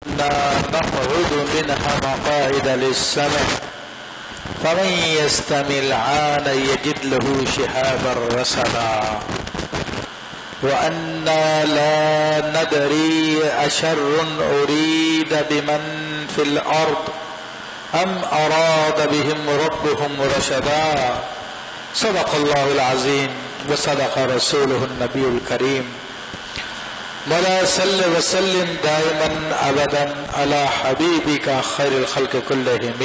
نقعد منها مقاعد للسمع فمن يستمع الآن يجد له شهابا رصدا وأنا لا ندري أشر أريد بمن في الأرض أم أراد بهم ربهم رشدا صدق الله العظيم وصدق رسوله النبي الكريم مولا صل وسلم دائما ابدا على حبیبک خیر الخلق کلہم۔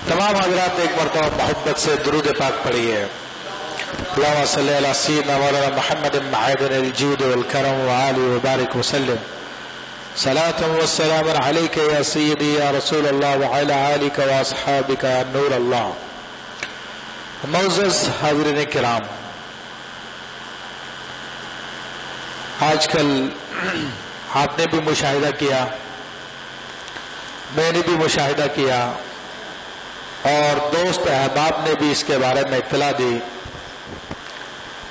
تمام حضرات ایک مرتبہ محبت سے درود پاک پڑھیے۔ اللہم صلی علی سیدنا مولانا محمد معدن الجود والکرم وآلہ وبارک وسلم صلاۃ والسلام علیک یا سیدی یا رسول اللہ وعلی آلک واصحابک یا نور اللہ۔ معزز حاضرین کرام، آج کل آپ نے بھی مشاہدہ کیا، میں نے بھی مشاہدہ کیا، اور دوست احباب نے بھی اس کے بارے میں اطلاع دی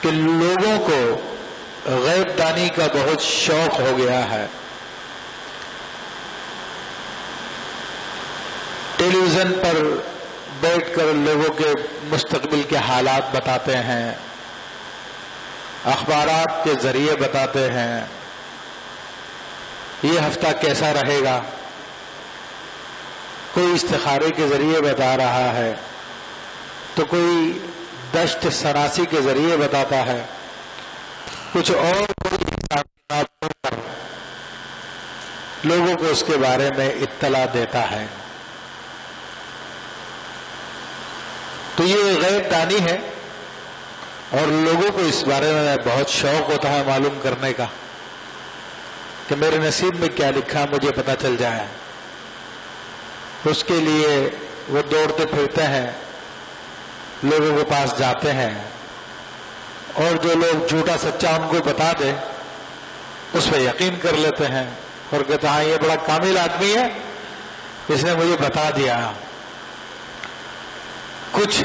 کہ لوگوں کو غیب دانی کا بہت شوق ہو گیا ہے۔ ٹیلی ویژن پر بیٹھ کر لوگوں کے مستقبل کے حالات بتاتے ہیں، اخبارات کے ذریعے بتاتے ہیں یہ ہفتہ کیسا رہے گا، کوئی استخارے کے ذریعے بتا رہا ہے تو کوئی دشت سناسی کے ذریعے بتاتا ہے، کچھ اور لوگوں کو اس کے بارے میں اطلاع دیتا ہے۔ تو یہ غیب دانی ہے، اور لوگوں کو اس بارے میں بہت شوق ہوتا ہے معلوم کرنے کا کہ میرے نصیب میں کیا لکھا مجھے پتہ چل جائے۔ اس کے لیے وہ دوڑتے پھرتے ہیں، لوگوں کے پاس جاتے ہیں، اور جو لوگ جھوٹا سچا ان کو بتا دے اس پہ یقین کر لیتے ہیں اور کہتے ہیں ہاں یہ بڑا کامل آدمی ہے، اس نے مجھے بتا دیا۔ کچھ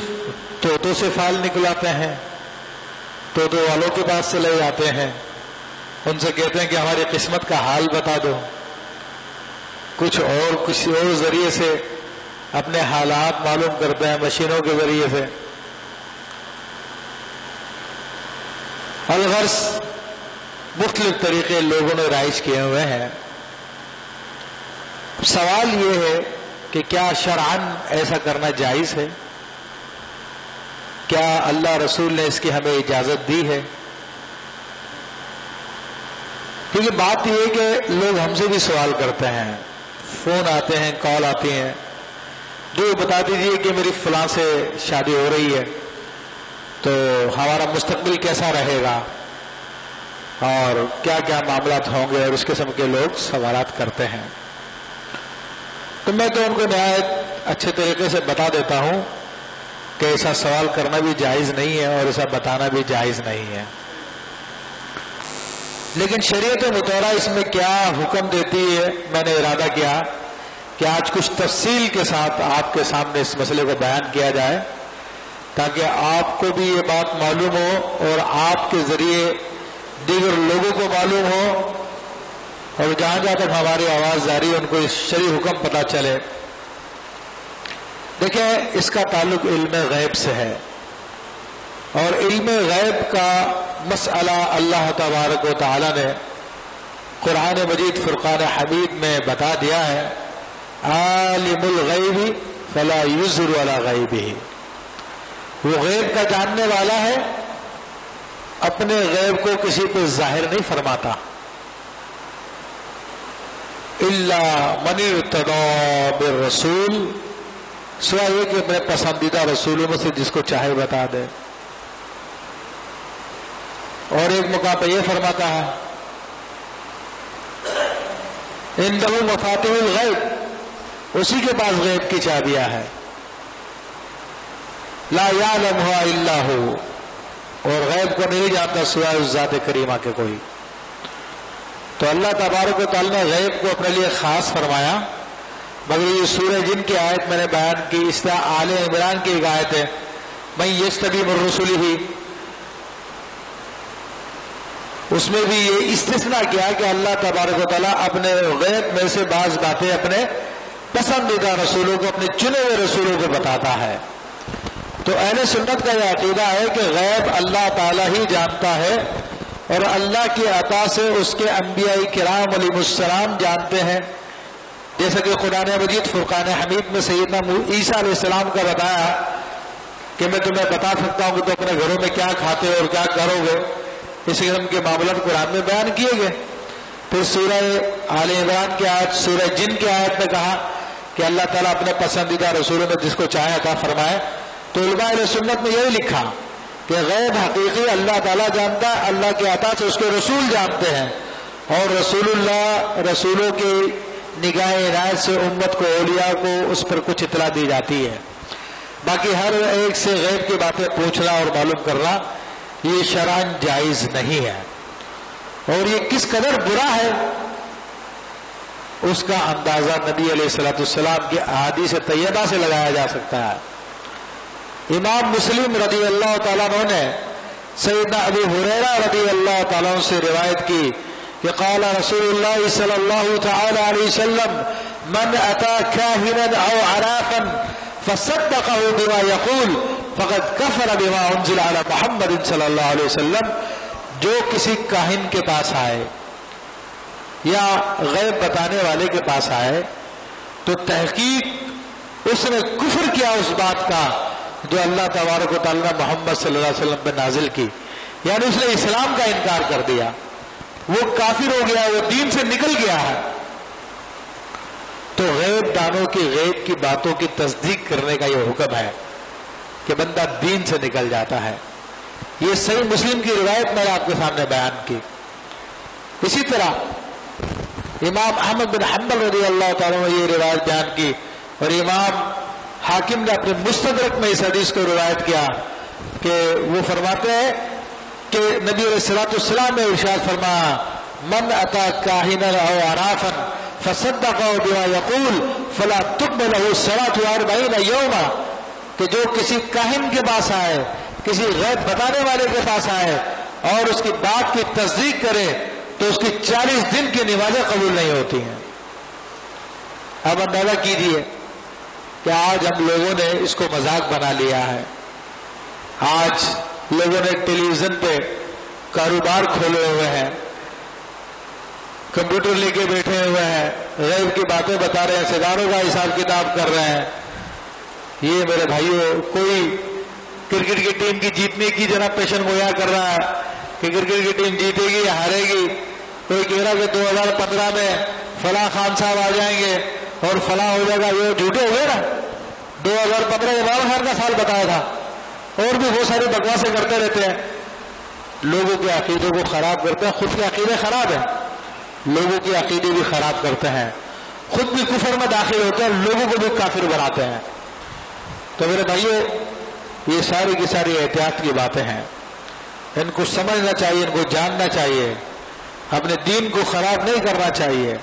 طوطوں سے فال نکلاتے ہیں، طوطوں والوں کے پاس سے لے جاتے ہیں، ان سے کہتے ہیں کہ ہماری قسمت کا حال بتا دو۔ کچھ اور کسی اور ذریعے سے اپنے حالات معلوم کرتے ہیں، مشینوں کے ذریعے سے۔ الغرض مختلف طریقے لوگوں نے رائج کیے ہوئے ہیں۔ سوال یہ ہے کہ کیا شرعاً ایسا کرنا جائز ہے؟ کیا اللہ رسول نے اس کی ہمیں اجازت دی ہے؟ کیونکہ بات یہ ہے کہ لوگ ہم سے بھی سوال کرتے ہیں، فون آتے ہیں، کال آتی ہیں، جو بتا دیجیے کہ میری فلاں سے شادی ہو رہی ہے تو ہمارا مستقبل کیسا رہے گا اور کیا کیا معاملات ہوں گے، اور اس قسم کے لوگ سوالات کرتے ہیں۔ تو میں تو ان کو نہایت اچھے طریقے سے بتا دیتا ہوں کہ ایسا سوال کرنا بھی جائز نہیں ہے اور ایسا بتانا بھی جائز نہیں ہے۔ لیکن شریعت مطہرہ اس میں کیا حکم دیتی ہے، میں نے ارادہ کیا کہ آج کچھ تفصیل کے ساتھ آپ کے سامنے اس مسئلے کو بیان کیا جائے تاکہ آپ کو بھی یہ بات معلوم ہو اور آپ کے ذریعے دیگر لوگوں کو معلوم ہو، اور جہاں جہاں تک ہماری آواز جاری ہے ان کو اس شرعی حکم پتہ چلے۔ دیکھیں، اس کا تعلق علم غیب سے ہے، اور علم غیب کا مسئلہ اللہ تبارک و تعالی نے قرآن مجید فرقان حمید میں بتا دیا ہے، عالم الغیب فلا یظہر علی غیبہ۔ وہ غیب کا جاننے والا ہے، اپنے غیب کو کسی پہ ظاہر نہیں فرماتا۔ الا من ارتضی بالرسول، سوائے یہ کہ اپنے پسندیدہ رسولوں میں سے جس کو چاہے بتا دے۔ اور ایک موقع پہ یہ فرماتا ہے عنده مفاتیح الغیب، اسی کے پاس غیب کی چابیاں ہیں، لا یعلمها الا هو، اور غیب کو نہیں جانتا سوائے اس ذات کریمہ کے کوئی۔ تو اللہ تبارک و تعالی نے غیب کو اپنے لیے خاص فرمایا، مگر یہ سورہ جن کی آیت میں نے بیان کی، اس طرح آل عمران کی ایک آیت ہے، من یستجیب الرسل ہی، اس میں بھی یہ استثناء کیا کہ اللہ تبارک و تعالیٰ اپنے غیب میں سے بعض باتیں اپنے پسندیدہ رسولوں کو، اپنے چنے ہوئے رسولوں کو بتاتا ہے۔ تو اہل سنت کا یہ عقیدہ ہے کہ غیب اللہ تعالیٰ ہی جانتا ہے، اور اللہ کی عطا سے اس کے انبیاء کرام علیہ السلام جانتے ہیں، جیسا کہ قرآن مجید فرقان حمید میں سیدنا عیسیٰ علیہ السلام کا بتایا کہ میں تمہیں بتا سکتا ہوں کہ تم اپنے گھروں میں کیا کھاتے ہو اور کیا کرو گے۔ اس قسم کے معاملات قرآن میں بیان کیے گئے۔ پھر سورہ آل عمران کی آیت، سورہ جن کی آیت میں کہا کہ اللہ تعالیٰ اپنے پسندیدہ رسولوں میں جس کو چاہے عطا فرمائے۔ تو علماء اہل سنت میں یہی لکھا کہ غیب حقیقی اللہ تعالیٰ جانتا ہے، اللہ کے عطا سے اس کے رسول جانتے ہیں، اور رسول اللہ رسولوں کی نگاہ عنایت سے امت کو، اولیاء کو اس پر کچھ اطلاع دی جاتی ہے۔ باقی ہر ایک سے غیب کی باتیں پوچھنا اور معلوم کرنا یہ شرعاً جائز نہیں ہے، اور یہ کس قدر برا ہے اس کا اندازہ نبی علیہ الصلوۃ والسلام کی احادیث طیبہ سے لگایا جا سکتا ہے۔ امام مسلم رضی اللہ تعالیٰ عنہ نے سیدنا ابی ہریرہ رضی اللہ تعالیٰ عنہ سے روایت کی کہ قال رسول اللہ صلی اللہ تعالی علیہ وسلم من اتا کاہنا او عرافا فصدقه بما يقول فقد کفر بما انزل علی محمد صلی اللہ علیہ وسلم، جو کسی کاہن کے پاس آئے یا غیب بتانے والے کے پاس آئے تو تحقیق اس نے کفر کیا اس بات کا جو اللہ تبارک و تعالیٰ نے محمد صلی اللہ علیہ وسلم پہ نازل کی، یعنی اس نے اسلام کا انکار کر دیا، وہ کافر ہو گیا، وہ دین سے نکل گیا ہے۔ تو غیب دانوں کی غیب کی باتوں کی تصدیق کرنے کا یہ حکم ہے کہ بندہ دین سے نکل جاتا ہے۔ یہ صحیح مسلم کی روایت میں آپ کے سامنے بیان کی۔ اسی طرح امام احمد بن حنبل رضی اللہ تعالیٰ نے یہ روایت بیان کی، اور امام حاکم نے اپنے مستدرک میں اس حدیث کو روایت کیا کہ وہ فرماتے ہیں کہ نبی علیہ الصلوۃ والسلام نے ارشاد فرمایا من اتا کاہنا او عرافا فصدقه بما يقول فلا تقبل له الصلاة 40 یوما، کہ جو کسی کاہن کے پاس آئے، کسی غیب بتانے والے کے پاس آئے اور اس کی بات کی تصدیق کرے تو اس کی 40 دن کی نمازیں قبول نہیں ہوتی ہیں۔ اب اندازہ کیجیے کہ آج ہم لوگوں نے اس کو مذاق بنا لیا ہے۔ آج لوگوں نے ٹیلی ویژن پہ کاروبار کھولے ہوئے ہیں، کمپیوٹر لے کے بیٹھے ہوئے ہیں، غیب کی باتیں بتا رہے ہیں، ستاروں کا حساب کتاب کر رہے ہیں۔ یہ میرے بھائیوں، کوئی کرکٹ کی ٹیم کی جیتنے کی جناب پیشن گویا کر رہا ہے کہ کرکٹ کی ٹیم جیتے گی یا ہارے گی، کوئی کہہ رہا کہ 2015 میں فلاں خان صاحب آ جائیں گے اور فلاں ہو جائے گا، یہ جھوٹے ہوئے نا۔ 2015 عمران خان کا سال بتایا تھا، اور بھی بہت ساری بکواسیں کرتے رہتے ہیں، لوگوں کے عقیدے کو خراب کرتے ہیں، خود کے عقیدے خراب ہیں، لوگوں کے عقیدے بھی خراب کرتے ہیں، خود بھی کفر میں داخل ہوتے ہیں، لوگوں کو بھی کافر بناتے ہیں۔ تو میرے بھائیوں، یہ ساری کی ساری احتیاط کی باتیں ہیں، ان کو سمجھنا چاہیے، ان کو جاننا چاہیے، اپنے دین کو خراب نہیں کرنا چاہیے۔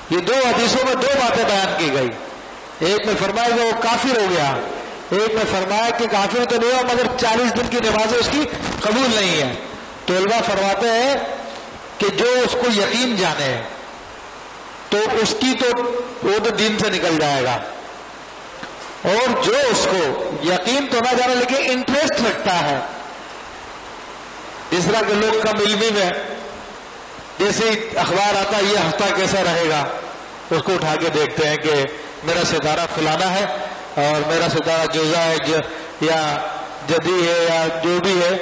یہ دو حدیثوں میں دو باتیں بیان کی گئی، ایک میں فرمایا کہ وہ کافر ہو گیا، ایک میں فرمایا کہ کافر تو نہیں ہوا مگر 40 دن کی نمازیں اس کی قبول نہیں ہے۔ تو علماء فرماتے ہیں کہ جو اس کو یقین جانے تو اس کی تو وہ تو دین سے نکل جائے گا، اور جو اس کو یقین تو نہ جانے لیکن انٹرسٹ رکھتا ہے، اس طرح کے لوگ کم علمی میں جیسے اخبار آتا ہے یہ ہفتہ کیسا رہے گا، اس کو اٹھا کے دیکھتے ہیں کہ میرا ستارہ فلانا ہے اور میرا ستارہ جوزا ہے یا جدی ہے یا جو بھی ہے،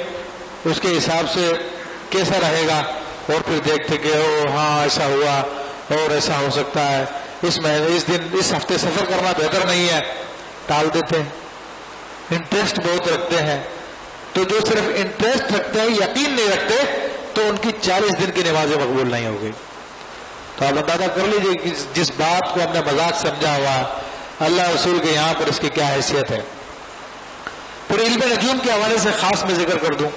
اس کے حساب سے کیسا رہے گا، اور پھر دیکھتے کہ او ہاں ایسا ہوا اور ایسا ہو سکتا ہے، اس مہینے اس دن اس ہفتے سفر کرنا بہتر نہیں ہے، ٹال دیتے ہیں۔ انٹرسٹ بہت رکھتے ہیں، تو جو صرف انٹرسٹ رکھتے ہیں، یقین نہیں رکھتے، تو ان کی 40 دن کی نمازیں مقبول نہیں ہوگی۔ تو آپ اندازہ کر لیجیے کہ جس بات کو ہم نے مذاق سمجھا ہوا، اللہ رسول کے یہاں پر اس کی کیا حیثیت ہے۔ پھر علم نجوم کے حوالے سے خاص میں ذکر کر دوں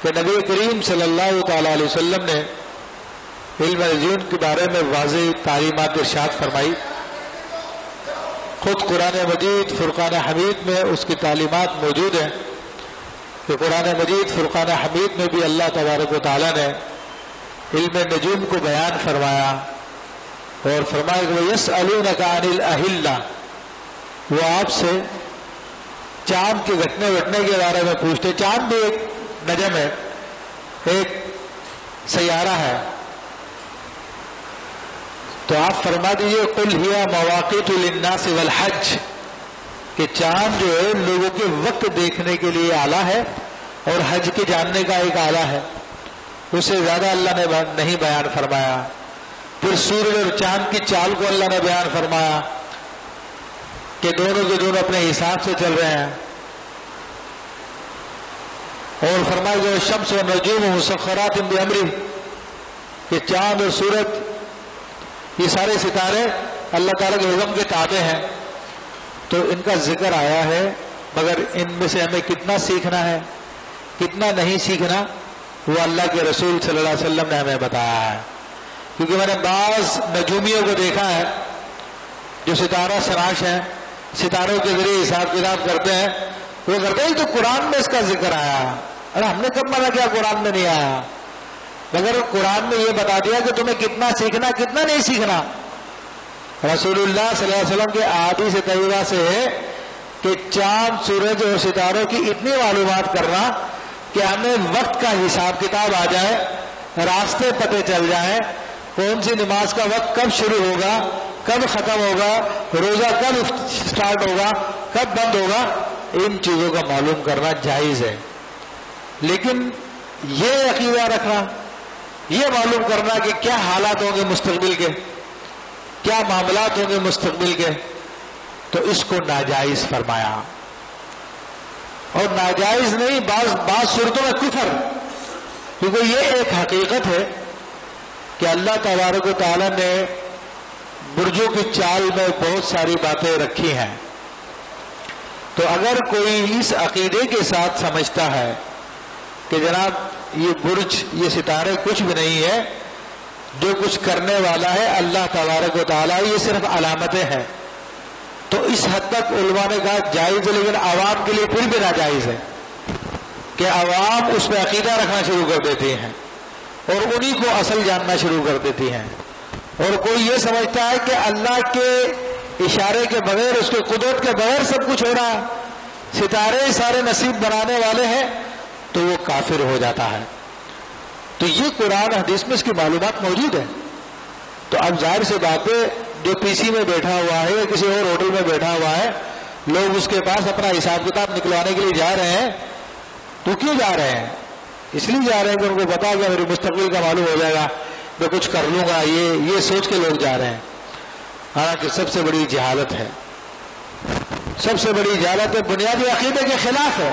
کہ نبی کریم صلی اللہ تعالی علیہ وسلم نے علم نجوم کے بارے میں واضح تعلیمات ارشاد فرمائی۔ خود قرآن مجید فرقان حمید میں اس کی تعلیمات موجود ہیں کہ قرآن مجید فرقان حمید میں بھی اللہ تبارک و تعالیٰ نے علم نجوم کو بیان فرمایا اور فرمایا کہ یسألونک عن الاہلہ، وہ آپ سے چاند کے گھٹنے وٹنے کے بارے میں پوچھتے. چاند بھی ایک نجم ہے، ایک سیارہ ہے. تو آپ فرما دیجئے قل ہی مواقیت للناس والحج، کہ چاند جو ہے لوگوں کے وقت دیکھنے کے لیے آلہ ہے اور حج کے جاننے کا ایک آلہ ہے. اس سے زیادہ اللہ نے نہیں بیان فرمایا. پھر سورج اور چاند کی چال کو اللہ نے بیان فرمایا کہ دونوں کے دونوں اپنے حساب سے چل رہے ہیں. اور فرمایا جو شمس و نجوم مسخرات بامرہ، کہ چاند اور سورج یہ سارے ستارے اللہ تعالیٰ کے حکم کے تابع ہیں. تو ان کا ذکر آیا ہے، مگر ان میں سے ہمیں کتنا سیکھنا ہے کتنا نہیں سیکھنا وہ اللہ کے رسول صلی اللہ علیہ وسلم نے ہمیں بتایا ہے. کیونکہ میں نے بعض نجومیوں کو دیکھا ہے جو ستارہ سراش ہیں، ستاروں کے ذریعے حساب کتاب کرتے ہیں. وہ کرتے ہیں تو قرآن میں اس کا ذکر آیا. ارے ہم نے کب منع کیا قرآن میں نہیں آیا؟ مگر قرآن میں یہ بتا دیا کہ تمہیں کتنا سیکھنا کتنا نہیں سیکھنا. رسول اللہ صلی اللہ علیہ وسلم کے احادیث طیبہ سے ہے کہ چاند سورج اور ستاروں کی اتنی معلومات کرنا کہ ہمیں وقت کا حساب کتاب آ جائے، راستے پتہ چل جائیں، کون سی نماز کا وقت کب شروع ہوگا کب ختم ہوگا، روزہ کب سٹارٹ ہوگا کب بند ہوگا، ان چیزوں کا معلوم کرنا جائز ہے. لیکن یہ عقیدہ رکھنا، یہ معلوم کرنا کہ کیا حالات ہوں گے مستقبل کے، کیا معاملات ہوں گے مستقبل کے، تو اس کو ناجائز فرمایا. اور ناجائز نہیں، بعض صورتوں میں کفر، کیونکہ یہ ایک حقیقت ہے کہ اللہ تبارک و تعالیٰ نے برجوں کی چال میں بہت ساری باتیں رکھی ہیں. تو اگر کوئی اس عقیدے کے ساتھ سمجھتا ہے کہ جناب یہ برج یہ ستارے کچھ بھی نہیں ہے، جو کچھ کرنے والا ہے اللہ تبارک و تعالیٰ، یہ صرف علامتیں ہیں، تو اس حد تک علماء نے کہا جائز ہے. لیکن عوام کے لیے پھر بھی ناجائز ہے کہ عوام اس پہ عقیدہ رکھنا شروع کر دیتے ہیں اور انہی کو اصل جاننا شروع کر دیتی ہیں. اور کوئی یہ سمجھتا ہے کہ اللہ کے اشارے کے بغیر، اس کے قدرت کے بغیر سب کچھ ہو رہا ہے، ستارے سارے نصیب بنانے والے ہیں، تو وہ کافر ہو جاتا ہے. تو یہ قرآن حدیث میں اس کی معلومات موجود ہے. تو اب ظاہر سی بات ہے جو پی سی میں بیٹھا ہوا ہے یا کسی اور ہوٹل میں بیٹھا ہوا ہے، لوگ اس کے پاس اپنا حساب کتاب نکلوانے کے لیے جا رہے ہیں. تو کیوں جا رہے ہیں؟ اس لیے جا رہے ہیں کہ ان کو پتا کہ میرے مستقبل کا معلوم ہو جائے گا، میں کچھ کر لوں گا، یہ سوچ کے لوگ جا رہے ہیں. حالانکہ سب سے بڑی جہالت ہے، سب سے بڑی جہالت ہے، بنیادی عقیدے کے خلاف ہے.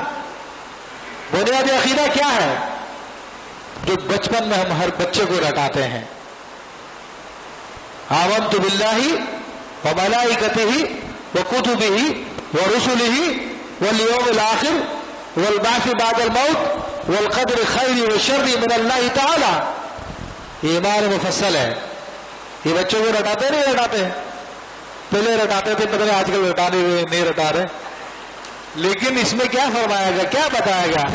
بنیادی عقیدہ کیا ہے جو بچپن میں ہم ہر بچے کو رٹاتے ہیں؟ آمنت باللہ وملائکتہ وکتبہ ورسلہ والیوم الآخر والبعث بعد الموت والقدر خیر وشر من اللہ تعالی. یہ ایمان مفصل ہے. یہ بچوں کو رٹاتے نہیں رٹاتے، پہلے رٹاتے تھے، پتہ نہیں آج کل رٹانے نہیں رٹا رہے. لیکن اس میں کیا فرمایا گیا، کیا بتایا گیا؟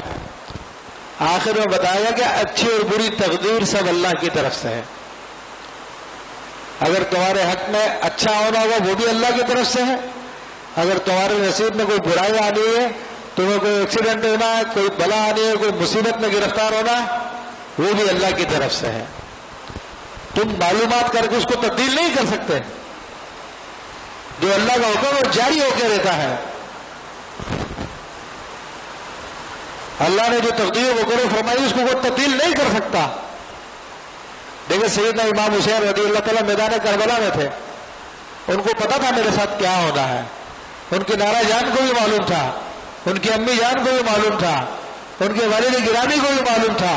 آخر میں بتایا گیا کہ اچھی اور بری تقدیر سب اللہ کی طرف سے ہے. اگر تمہارے حق میں اچھا ہونا ہوگا وہ بھی اللہ کی طرف سے ہے، اگر تمہارے نصیب میں کوئی برائی آنی ہے، تمہیں کوئی ایکسیڈنٹ ہونا ہے، کوئی بلا آنی ہے، کوئی مصیبت میں گرفتار ہونا ہے، وہ بھی اللہ کی طرف سے ہے. تم معلومات کر کے اس کو تبدیل نہیں کر سکتے. جو اللہ کا حکم وہ جاری ہو کے رہتا ہے. اللہ نے جو تقدیر وہ کرو فرمائی اس کو کوئی تبدیل نہیں کر سکتا. دیکھیں سیدنا امام حسین رضی اللہ تعالیٰ میدان کربلا میں تھے، ان کو پتا تھا میرے ساتھ کیا ہونا ہے. ان کے نانا جان کو بھی معلوم تھا، ان کی امی جان کو بھی معلوم تھا، ان کے والد گرامی کو بھی معلوم تھا،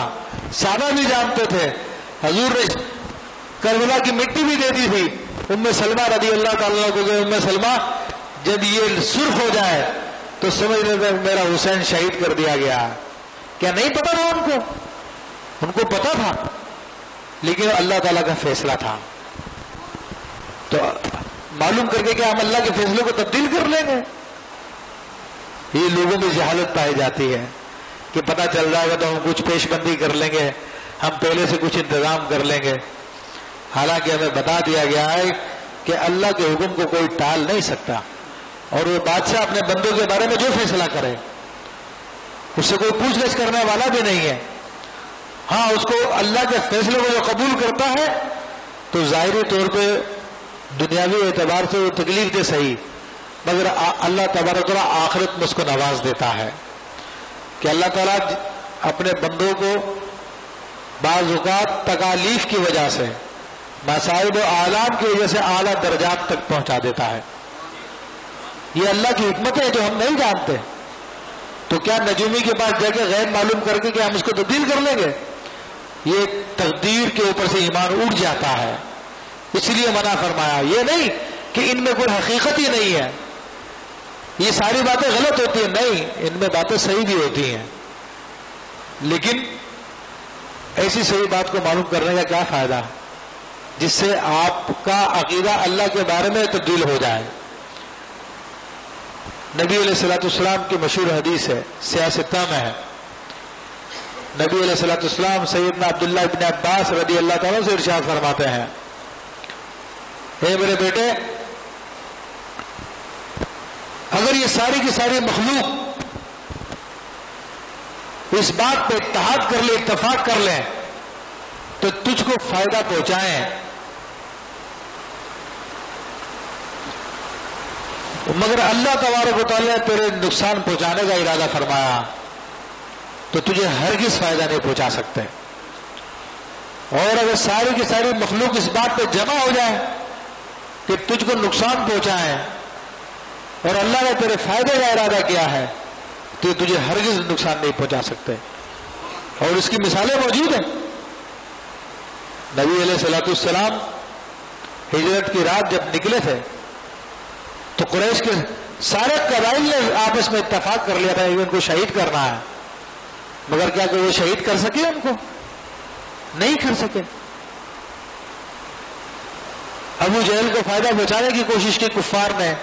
صحابہ بھی جانتے تھے. حضور نے کربلا کی مٹی بھی دے دی تھی ام سلمہ رضی اللہ تعالیٰ کو کہ ام سلمہ جب یہ سرخ ہو جائے تو سمجھ لیتے میرا حسین شہید کر دیا گیا. کیا نہیں پتا تھا ان کو؟ ان کو پتا تھا، لیکن اللہ تعالیٰ کا فیصلہ تھا. تو معلوم کر کے کہ ہم اللہ کے فیصلے کو تبدیل کر لیں گے. یہ لوگوں میں جہالت پائی جاتی ہے کہ پتہ چل جائے گا تو ہم کچھ پیش بندی کر لیں گے، ہم پہلے سے کچھ انتظام کر لیں گے. حالانکہ ہمیں بتا دیا گیا ہے کہ اللہ کے حکم کو کوئی ٹال نہیں سکتا، اور وہ بادشاہ اپنے بندوں کے بارے میں جو فیصلہ کرے اس سے کوئی پوچھ گچھ کرنے والا بھی نہیں ہے. ہاں، اس کو اللہ کے فیصلے کو جو قبول کرتا ہے تو ظاہری طور پہ دنیاوی اعتبار سے وہ تکلیف دے صحیح، مگر اللہ تبارک و تعالیٰ آخرت میں اس کو نواز دیتا ہے کہ اللہ تعالیٰ اپنے بندوں کو بعض اوقات تکالیف کی وجہ سے، مصائب و آلام کی وجہ سے اعلیٰ درجات تک پہنچا دیتا ہے. یہ اللہ کی حکمت ہے جو ہم نہیں جانتے. تو کیا نجومی کے پاس جا کے غیب معلوم کر کے ہم اس کو تبدیل کر لیں گے؟ یہ تقدیر کے اوپر سے ایمان اٹھ جاتا ہے، اس لیے منع فرمایا. یہ نہیں کہ ان میں کوئی حقیقت ہی نہیں ہے، یہ ساری باتیں غلط ہوتی ہیں، نہیں، ان میں باتیں صحیح بھی ہوتی ہیں، لیکن ایسی صحیح بات کو معلوم کرنے کا کیا فائدہ جس سے آپ کا عقیدہ اللہ کے بارے میں تبدیل ہو جائے. نبی علیہ الصلوۃ والسلام کی مشہور حدیث ہے، سیاستہ میں ہے. نبی علیہ الصلوۃ والسلام سیدنا عبداللہ ابن عباس رضی اللہ تعالیٰ سے ارشاد فرماتے ہیں، اے میرے بیٹے، اگر یہ ساری کی ساری مخلوق اس بات پہ اتحاد کر لے، اتفاق کر لیں تو تجھ کو فائدہ پہنچائیں، مگر اللہ تبارک و تعالیٰ نے تیرے نقصان پہنچانے کا ارادہ فرمایا تو تجھے ہرگز فائدہ نہیں پہنچا سکتے. اور اگر ساری کی ساری مخلوق اس بات پہ جمع ہو جائے کہ تجھ کو نقصان پہنچائیں اور اللہ نے تیرے فائدے کا ارادہ کیا ہے تو تجھے ہرگز نقصان نہیں پہنچا سکتے. اور اس کی مثالیں موجود ہیں. نبی علیہ الصلوۃ والسلام ہجرت کی رات جب نکلے تھے تو قریش کے سارے قبائل نے آپس میں اتفاق کر لیا تھا کہ ان کو شہید کرنا ہے، مگر کیا کہ وہ شہید کر سکے؟ ان کو نہیں کر سکے. ابو جہل کو فائدہ پہنچانے کی کوشش کی کفار نے،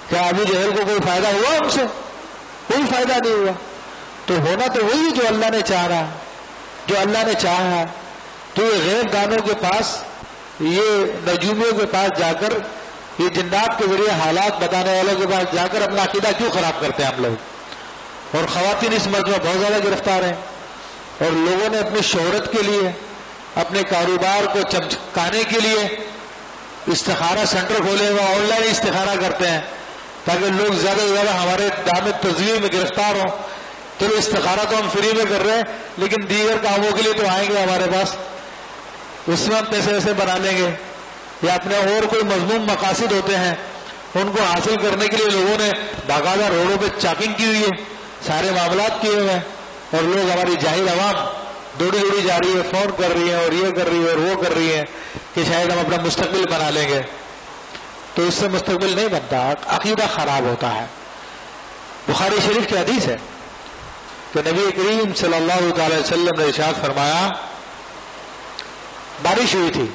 کیا ابو جہل کو کوئی فائدہ ہوا؟ ان سے کوئی فائدہ نہیں ہوا. تو ہونا تو وہی جو اللہ نے چاہا، جو اللہ نے چاہا. تو یہ غیب دانوں کے پاس، یہ نجومیوں کے پاس جا کر، یہ جنات کے ذریعے حالات بتانے والوں کے پاس جا کر اپنا عقیدہ کیوں خراب کرتے ہیں ہم لوگ؟ اور خواتین اس مرض میں بہت زیادہ گرفتار ہیں، اور لوگوں نے اپنی شہرت کے لیے، اپنے کاروبار کو چمکانے کے لیے استخارہ سینٹر کھولے ہوئے، آن لائن استخارہ کرتے ہیں تاکہ لوگ زیادہ سے زیادہ ہمارے دام تزویر میں گرفتار ہوں. چلو استخارہ تو ہم فری میں کر رہے ہیں، لیکن دیگر کاموں کے لیے تو آئیں گے ہمارے پاس، اس میں ہم پیسے ویسے بنا لیں گے، یا اپنے اور کوئی مضمون مقاصد ہوتے ہیں ان کو حاصل کرنے کے لیے لوگوں نے باقاعدہ روڈوں پہ چاکنگ کی ہوئی ہے، سارے معاملات کیے ہوئے ہیں، اور لوگ، ہماری جاہل عوام دوڑی جا رہی ہے، فون کر رہی ہے، اور یہ کر رہی ہے اور وہ کر رہی ہے کہ شاید ہم اپنا مستقبل بنا لیں گے. تو اس سے مستقبل نہیں بنتا، عقیدہ خراب ہوتا ہے. بخاری شریف کی حدیث ہے کہ نبی کریم صلی اللہ تعالی وسلم نے ارشاد فرمایا، بارش ہوئی تھی،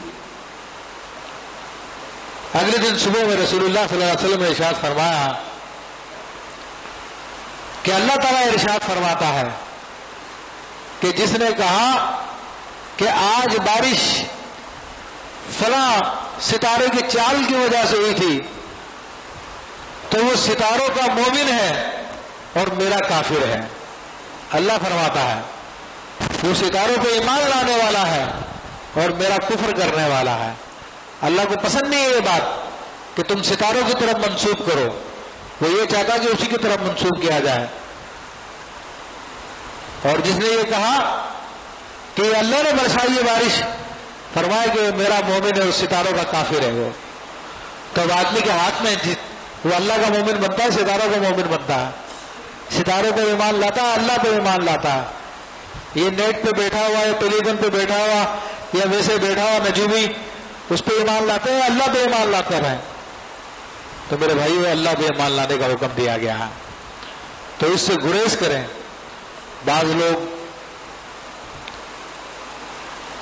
اگلے دن صبح میں رسول اللہ صلی اللہ علیہ وسلم نے ارشاد فرمایا کہ اللہ تعالیٰ ارشاد فرماتا ہے کہ جس نے کہا کہ آج بارش فلاں ستارے کی چال کی وجہ سے ہوئی تھی تو وہ ستاروں کا مومن ہے اور میرا کافر ہے. اللہ فرماتا ہے وہ ستاروں پہ ایمان لانے والا ہے اور میرا کفر کرنے والا ہے. اللہ کو پسند نہیں ہے یہ بات کہ تم ستاروں کی طرف منسوب کرو، وہ یہ چاہتا کہ اسی کی طرف منسوب کیا جائے. اور جس نے یہ کہا کہ اللہ نے برسائی یہ بارش، فرمائے کہ میرا مومن ہے اور ستاروں کا کافر ہے وہ، تو آدمی کے ہاتھ میں وہ اللہ کا مومن بنتا ہے، ستاروں کا مومن بنتا ہے. ستاروں پہ ایمان لاتا ہے، اللہ پہ ایمان لاتا ہے. یہ نیٹ پہ بیٹھا ہوا یا ٹیلی ویژن پہ بیٹھا ہوا یا ویسے بیٹھا ہوا نجومی اس پہ ایمان لاتے ہیں، اللہ پہ ایمان لاتا ہے. تو میرے بھائی اللہ پہ ایمان لانے کا حکم دیا گیا ہے، تو اس سے گریز کریں. بعض لوگ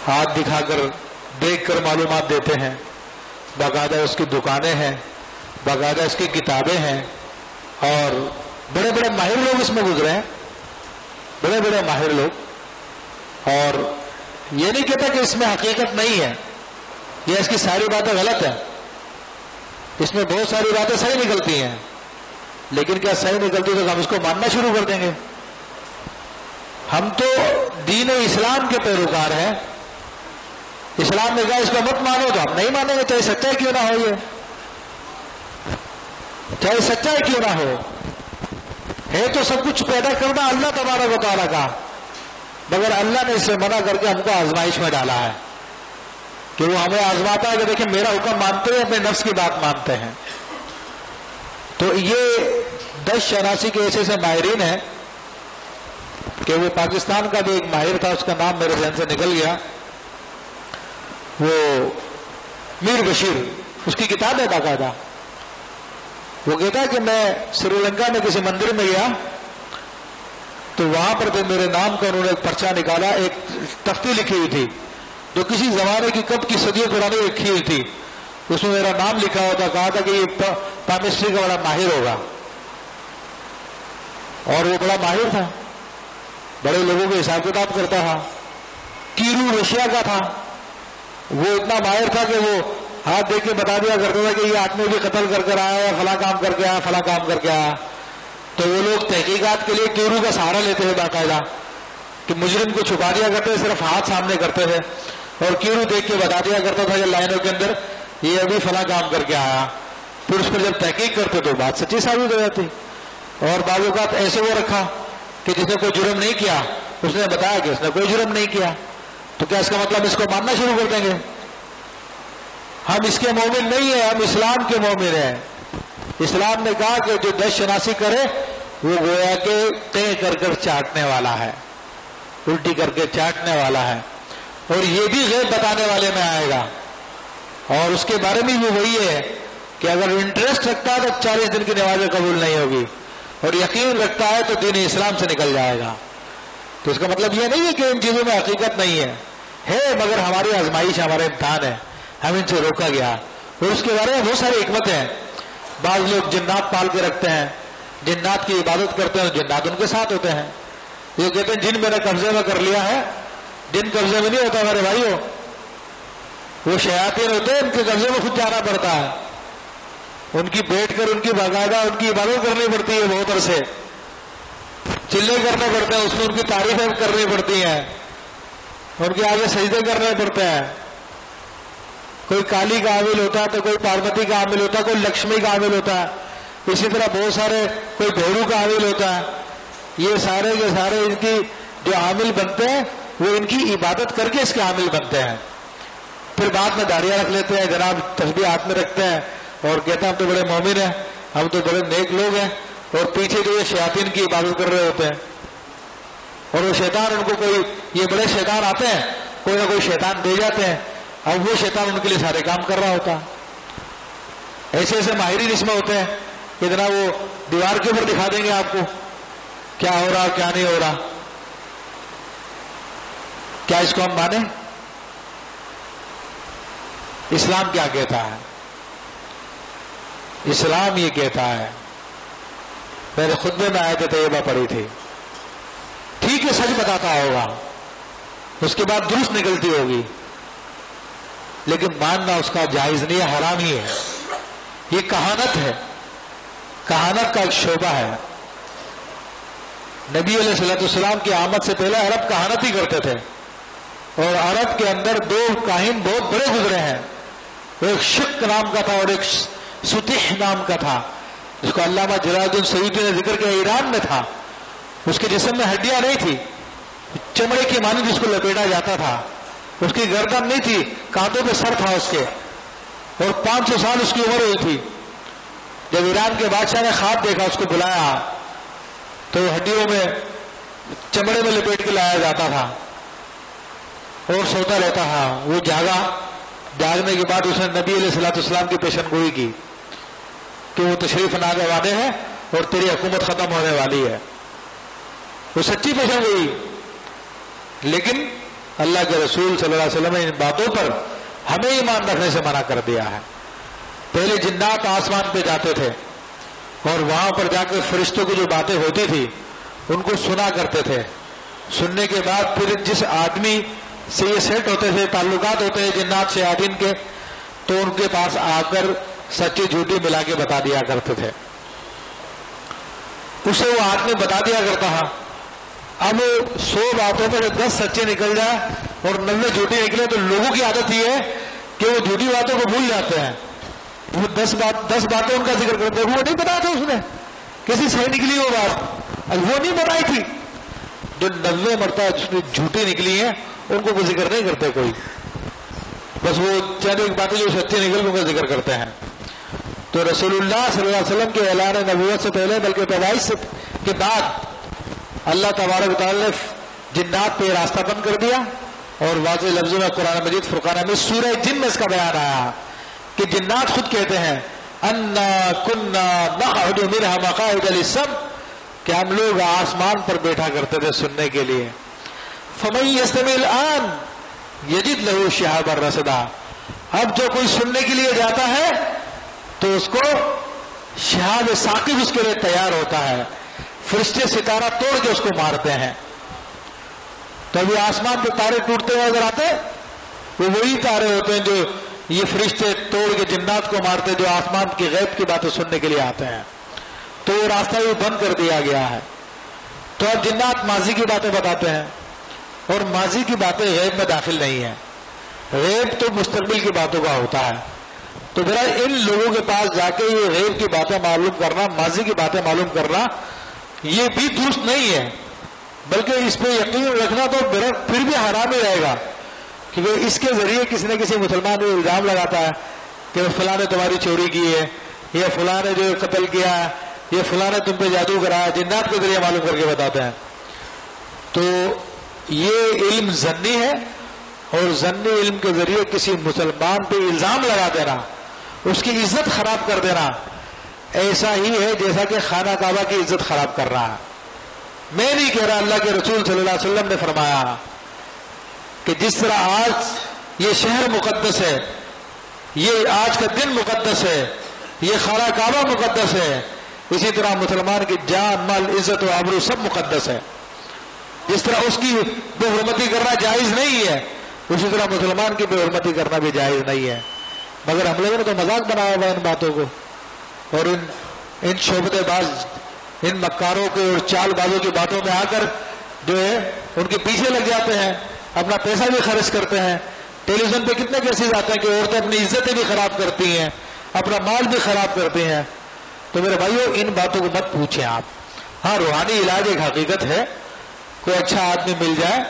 ہاتھ دکھا کر دیکھ کر معلومات دیتے ہیں، باقاعدہ اس کی دکانیں ہیں، باقاعدہ اس کی کتابیں ہیں، اور بڑے بڑے ماہر لوگ اس میں گزرے ہیں، بڑے بڑے ماہر لوگ. اور یہ نہیں کہتا کہ اس میں حقیقت نہیں ہے یا اس کی ساری باتیں غلط ہیں، اس میں بہت ساری باتیں صحیح نکلتی ہیں، لیکن کیا صحیح نکلتی تو ہم اس کو ماننا شروع کر دیں گے؟ ہم تو دین و اسلام کے پیروکار ہیں، اسلام نے کہا اس کو مت مانو تو ہم نہیں مانیں گے، چاہے سچائی کیوں نہ ہو، یہ چاہے سچائی کیوں نہ ہو، ہے تو سب کچھ پیدا کرنا اللہ تبارک و تعالیٰ کا، مگر اللہ نے اس سے منع کر کے ہم کو آزمائش میں ڈالا ہے کہ وہ ہمیں آزماتا ہے کہ دیکھیں میرا حکم مانتے ہوئے اپنے نفس کی بات مانتے ہیں۔ تو یہ 10 شناسی کے ایسے ماہرین ہیں کہ وہ پاکستان کا بھی ایک ماہر تھا، اس کا نام میرے ذہن سے نکل گیا، وہ میر بشیر، اس کی کتاب ہے باقاعدہ، وہ کہتا ہے کہ میں سری لنکا میں کسی مندر میں گیا تو وہاں پر پھر میرے نام کا انہوں نے ایک پرچہ نکالا، ایک تختی لکھی ہوئی تھی جو کسی زمانے کی کب کی صدیوں پرانی لکھی ہوئی تھی، اس میں میرا نام لکھا ہوتا، کہا تھا کہ یہ پامسٹری کا بڑا ماہر ہوگا، اور وہ بڑا ماہر تھا، بڑے لوگوں کے حساب کتاب کرتا تھا، کیرو رشیا کا تھا، وہ اتنا ماہر تھا کہ وہ ہاتھ دیکھ کے بتا دیا کرتا تھا کہ یہ آدمی بھی قتل کر کر آیا یا فلاں کام کر کے آیا، فلاں کام کر کے آیا۔ تو وہ لوگ تحقیقات کے لیے کیرو کا سہارا لیتے تھے باقاعدہ، کہ مجرم کو چھپا دیا کرتے تھے، صرف ہاتھ سامنے کرتے تھے اور کیرو دیکھ کے بتا دیا کرتا تھا کہ لائنوں کے اندر یہ ابھی فلاں کام کر کے آیا، پھر اس پر جب تحقیق کرتے تو بات سچی ثابت ہو جاتی۔ اور بعض اوقات ایسے وہ رکھا کہ جس نے کوئی جرم نہیں کیا اس نے بتایا کہ اس نے کوئی جرم نہیں کیا، تو کیا اس کا مطلب اس کو ماننا شروع کر دیں گے؟ ہم اس کے مومن نہیں ہیں، ہم اسلام کے مومن ہیں۔ اسلام نے کہا کہ جو 10 شناسی کرے وہ گویا کہ طے کر کر چاٹنے والا ہے، الٹی کر کے چاٹنے والا ہے، اور یہ بھی غیب بتانے والے میں آئے گا، اور اس کے بارے میں بھی وہی ہے کہ اگر انٹرسٹ رکھتا ہے تو 40 دن کی نمازیں قبول نہیں ہوگی، اور یقین رکھتا ہے تو دین اسلام سے نکل جائے گا۔ تو اس کا مطلب یہ نہیں ہے کہ ان چیزوں میں حقیقت نہیں ہے مگر ہماری آزمائش، ہمارے امتحان ہے، ہم ان سے روکا گیا۔ اور اس کے بارے میں بہت ساری حکمتیں ہیں۔ بعض لوگ جنات پال کے رکھتے ہیں، جنات کی عبادت کرتے ہیں، جنات ان کے ساتھ ہوتے ہیں، یہ کہتے ہیں جن میں نے قبضے میں کر لیا ہے، جن قبضے میں نہیں ہوتا میرے بھائیوں، وہ شیاطین ہوتے ہیں، ان کے قبضے میں خود جانا پڑتا ہے، ان کی بیٹھ کر ان کی باقاعدہ ان کی عبادت کرنی پڑتی ہے، بہت عرصے چلے کرنے پڑتے ہیں، اس میں ان کی تعریفیں کرنی پڑتی ہیں، ان کے آگے سجدے کرنے پڑتے ہیں۔ کوئی کالی کا عامل ہوتا ہے تو کوئی پاروتی کا عامل ہوتا ہے، کوئی لکشمی کا عامل ہوتا ہے، اسی طرح بہت سارے، کوئی بھیرو کا عامل ہوتا ہے۔ یہ سارے کے سارے ان کی جو عامل بنتے ہیں وہ ان کی عبادت کر کے اس کے عامل بنتے ہیں، پھر بعد میں داڑیاں رکھ لیتے ہیں، جناب تسبیح ہاتھ میں رکھتے ہیں اور کہتے ہیں ہم تو بڑے مومن ہیں، ہم تو بڑے نیک لوگ ہیں، اور پیچھے جو یہ شیاطین کی عبادت کر رہے ہوتے ہیں، اور وہ شیطان ان کو کوئی، یہ بڑے شیطان آتے ہیں، کوئی نہ کوئی شیطان دے جاتے ہیں، اب وہ شیطان ان کے لیے سارے کام کر رہا ہوتا ہے۔ ایسے ایسے ماہرین اس میں ہوتے ہیں کہ جناب وہ دیوار کے اوپر دکھا دیں گے آپ کو کیا ہو رہا کیا نہیں ہو رہا۔ کیا اس کو ہم مانیں؟ اسلام کیا کہتا ہے؟ اسلام یہ کہتا ہے، میرے خطبے میں آیت طیبہ پڑھی تھی، ٹھیک ہے سچ بتاتا ہوگا، اس کے بعد درست نکلتی ہوگی، لیکن ماننا اس کا جائز نہیں ہے، حرام ہی ہے۔ یہ کہانت ہے، کہانت کا ایک شعبہ ہے۔ نبی علیہ الصلوۃ والسلام کی آمد سے پہلے عرب کہانت ہی کرتے تھے، اور عرب کے اندر 2 کاہن بہت بڑے گزرے ہیں، ایک شق نام کا تھا اور ایک ستح نام کا تھا، جس کو علامہ جلال الدین سیوطی نے ذکر کیا، ایران میں تھا، اس کے جسم میں ہڈیاں نہیں تھی، چمڑے کی مانند جس کو لپیٹا جاتا تھا، اس کی گردن نہیں تھی، کانٹوں پہ سر تھا اس کے، اور 500 سال اس کی عمر ہوئی تھی۔ جب ایران کے بادشاہ نے خواب دیکھا، اس کو بلایا تو ہڈیوں میں چمڑے میں لپیٹ کے لایا جاتا تھا اور سوتا رہتا تھا۔ وہ جاگا، جاگنے کے بعد اس نے نبی علیہ الصلوۃ والسلام کی پیشن گوئی کی کہ وہ تشریف لانے والے ہیں اور تیری حکومت ختم ہونے والی ہے۔ وہ سچی پیشن گوئی، لیکن اللہ کے رسول صلی اللہ علیہ وسلم نے ان باتوں پر ہمیں ایمان رکھنے سے منع کر دیا ہے۔ پہلے جنات آسمان پہ جاتے تھے اور وہاں پر جا کے فرشتوں کی جو باتیں ہوتی تھی ان کو سنا کرتے تھے، سننے کے بعد پھر جس آدمی سے یہ سیٹ ہوتے تھے، تعلقات ہوتے ہیں جنات شیاطین کے، تو ان کے پاس آ کر سچی جھوٹی ملا کے بتا دیا کرتے تھے. اسے وہ آدمی بتا دیا کرتا تھا. اب 100 باتوں پر 10 سچے نکل جائے اور 90 جھوٹی نکلے تو لوگوں کی عادت یہ ہے کہ وہ جھوٹی باتوں کو بھول جاتے ہیں. وہ 10 باتیں ان کا ذکر کرتے ہیں، وہ نہیں بتایا تھا اس نے، کسی صحیح نکلی وہ بات، وہ نہیں بتائی تھی. جو 90 مرتبہ جس میں جھوٹی نکلی ہیں ان کو ذکر نہیں کرتے کوئی، بس وہ چند ایک باتیں جو سچی نکل ان کا ذکر کرتے ہیں. تو رسول اللہ صلی اللہ علیہ وسلم کے اعلان نبوت سے پہلے بلکہ پیدائش کے بعد اللہ تبارک و تعالی نے جنات پہ راستہ بند کر دیا، اور واضح لفظوں میں قرآن مجید فرقان میں سورہ جن میں اس کا بیان آیا کہ جنات خود کہتے ہیں انا کنا نقعد منها مقاعد للسمع، کہ ہم لوگ آسمان پر بیٹھا کرتے تھے سننے کے لیے. فمن یستمع الآن یجد له شہابا رصدا، اب جو کوئی سننے کے لیے جاتا ہے تو اس کو شہاب ثاقب اس کے لیے تیار ہوتا ہے، فرشتے ستارہ توڑ کے اس کو مارتے ہیں. تو ابھی آسمان پہ تارے ٹوٹتے ہوئے نظر آتے، وہ وہی تارے ہوتے ہیں جو یہ فرشتے توڑ کے جنات کو مارتے، جو آسمان کی غیب کی باتیں سننے کے لیے آتے ہیں. تو وہ راستہ بھی بند کر دیا گیا ہے. تو اب جنات ماضی کی باتیں بتاتے ہیں، اور ماضی کی باتیں غیب میں داخل نہیں ہیں، غیب تو مستقبل کی باتوں کا ہوتا ہے. تو میرا ان لوگوں کے پاس جا کے یہ غیب کی باتیں معلوم کرنا، ماضی کی باتیں معلوم کرنا، یہ بھی درست نہیں ہے، بلکہ اس پہ یقین رکھنا تو پھر بھی حرام ہی رہے گا. کیونکہ اس کے ذریعے کسی نہ کسی مسلمان کو الزام لگاتا ہے کہ فلاں نے تمہاری چوری کی ہے، یہ فلاں نے جو قتل کیا ہے، یہ فلاں نے تم پہ جادو کرایا، جنات کے ذریعے معلوم کر کے بتاتے ہیں. تو یہ علم ظنی ہے، اور ظنی علم کے ذریعے کسی مسلمان پہ الزام لگا دینا، اس کی عزت خراب کر دینا، ایسا ہی ہے جیسا کہ خانہ کعبہ کی عزت خراب کر رہا ہے. میں نہیں کہہ رہا، اللہ کے رسول صلی اللہ علیہ وسلم نے فرمایا کہ جس طرح آج یہ شہر مقدس ہے، یہ آج کا دن مقدس ہے، یہ خانہ کعبہ مقدس ہے، اسی طرح مسلمان کی جان، مال، عزت و آبرو سب مقدس ہے. جس طرح اس کی بے حرمتی کرنا جائز نہیں ہے، اسی طرح مسلمان کی بے حرمتی کرنا بھی جائز نہیں ہے. مگر ہم لوگوں نے تو مذاق بنایا ہوا ان باتوں کو، اور ان شعبدے باز، ان مکاروں کے اور چال بازوں کی باتوں میں آ کر جو ہے ان کے پیچھے لگ جاتے ہیں، اپنا پیسہ بھی خرچ کرتے ہیں. ٹیلی ویژن پہ کتنے کیسز آتے ہیں کہ عورتیں اپنی عزتیں بھی خراب کرتی ہیں، اپنا مال بھی خراب کرتی ہیں. تو میرے بھائیو ان باتوں کو مت پوچھیں آپ. ہاں، روحانی علاج ایک حقیقت ہے، کوئی اچھا آدمی مل جائے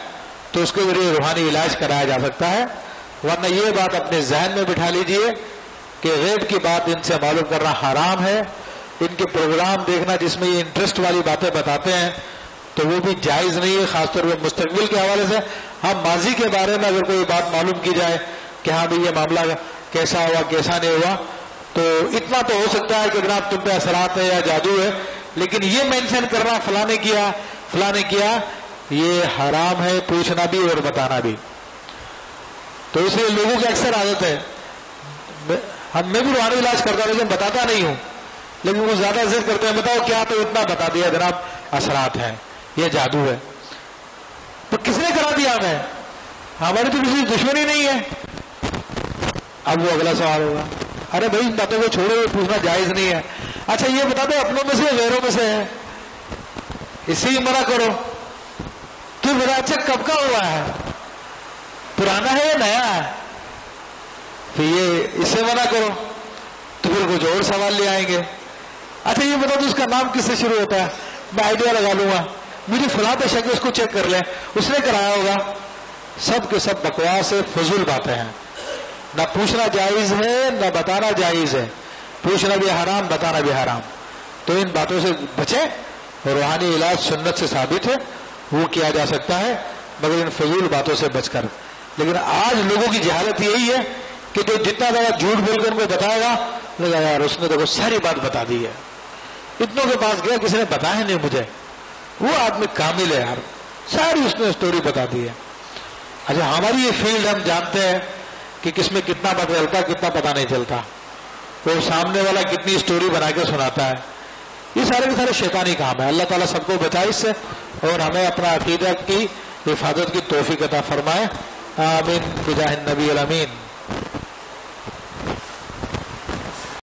تو اس کے ذریعے روحانی علاج کرایا جا سکتا ہے. ورنہ یہ بات اپنے ذہن میں بٹھا لیجئے کہ غیب کی بات ان سے معلوم کرنا حرام ہے. ان کے پروگرام دیکھنا جس میں یہ انٹرسٹ والی باتیں بتاتے ہیں تو وہ بھی جائز نہیں ہے، خاص طور پہ مستقبل کے حوالے سے. ہم ماضی کے بارے میں اگر کوئی بات معلوم کی جائے کہ ہاں بھئی یہ معاملہ کیسا ہوا کیسا نہیں ہوا، تو اتنا تو ہو سکتا ہے کہ جناب تم پہ اثرات ہے یا جادو ہے، لیکن یہ مینشن کرنا فلاں نے کیا فلاں نے کیا، یہ حرام ہے، پوچھنا بھی اور بتانا بھی. تو اس لیے لوگوں کی اکثر عادت ہے، میں بھی روحانی علاج کرتا ہوں لیکن بتاتا نہیں ہوں، لیکن وہ زیادہ ضد کرتے ہیں بتاؤ کیا، تو اتنا بتا دیا جناب اثرات ہیں، یہ جادو ہے. تو کس نے کرا دیا ہمیں؟ ہماری تو کسی دشمنی نہیں ہے. اب وہ اگلا سوال ہوگا، ارے بھائی ان باتوں کو چھوڑو، یہ پوچھنا جائز نہیں ہے. اچھا یہ بتا دو اپنوں میں سے غیروں میں سے ہے، اسی منع کرو. تو بڑا اچھا کب کا ہوا ہے، پرانا ہے یا نیا ہے؟ پھر یہ اس سے منع کرو تو پھر کچھ اور سوال لے آئیں گے. اچھا یہ بتا دو اس کا نام کس سے شروع ہوتا ہے، میں آئیڈیا لگا لوں گا، مجھے فلاں پہ شک ہے، اس کو چیک کر لیں، اس نے کرایا ہوگا. سب کے سب بکواس ہے، فضول باتیں ہیں. نہ پوچھنا جائز ہے نہ بتانا جائز ہے، پوچھنا بھی حرام، بتانا بھی حرام. تو ان باتوں سے بچیں. روحانی علاج سنت سے ثابت ہے، وہ کیا جا سکتا ہے، مگر ان فضول باتوں سے بچ کر. لیکن آج لوگوں کی جہالت یہی ہے کہ جو جتنا زیادہ جھوٹ بول کر ان کو بتائے گا، لگا یار اس نے دیکھو ساری بات بتا دی ہے، اتنوں کے پاس گیا کسی نے بتایا نہیں مجھے، وہ آدمی کامل ہے یار، ساری اس نے اسٹوری بتا دی ہے. اچھا ہماری یہ فیلڈ ہم جانتے ہیں کہ کس میں کتنا پتہ چلتا کتنا پتہ نہیں چلتا، وہ سامنے والا کتنی اسٹوری بنا کے سناتا ہے. یہ سارے کے سارے شیطانی کام ہے. اللہ تعالیٰ سب کو بچائے اس سے، اور ہمیں اپنا عقیدہ کی حفاظت کی توفیق عطا فرمائے. آمین بجاہ النبی الامین.